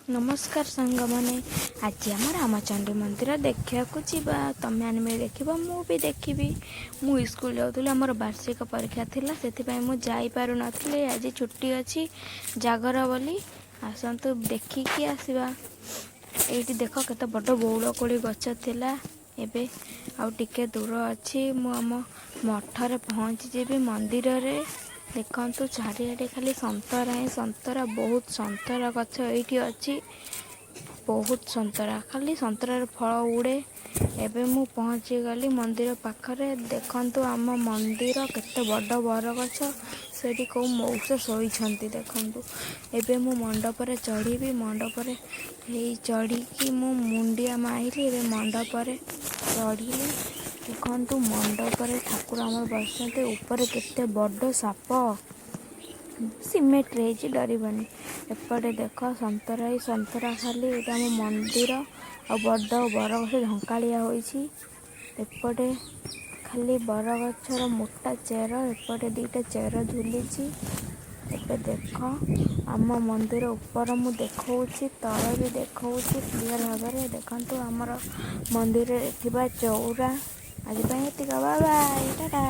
नमस्कार सांग मैंने आज आम रामचंडी मंदिर देखा जा तुम्हें देख मु भी देखी मु स्कूल जाऊँ आमर वार्षिक परीक्षा थिला से जापार नी आज छुट्टी अच्छी जागर बोली आसतु देखिकी आसवा। ये देख केते बड़ बौल कोड़ी गछ थिला एबे आउ टिके दूर अच्छी मुम मठरे पहुँची जीवी मंदिर रे देखु चारिआडे खाली संतरा ही संतरा बहुत संतरा गछ ये अच्छी बहुत संतरा खाली संतरार फल उड़े। एबे मु पहुँची गली मंदिर पाखरे देखु आम मंदिर केते बड़ बर गछ से कौ मौसा शोइछंती देखु। एबे मु मंडपर चढ़ी मंडपर चढ़ी मु मुंडिया माइली एबे मंडपर चढ़ी देखु मंडपर ठाकुर आम बसते ऊपर केते बड़ साप सिमेंट रे डरबनी। एपटे देख संतरा ही संतरा खाली आम मंदिर आ बड़ बरगछ झंकालिया होइछि। एपटे खाली बरगछर मोटा चेर एपटे दीटा चेर झुलिछि। एपे देख आम मंदिर ऊपर मु देखौछि तल भी देखौछि क्लियर भाव देखंतु आमर मंदिर रे थिबा चौरा। आज बाय बाय टाटा।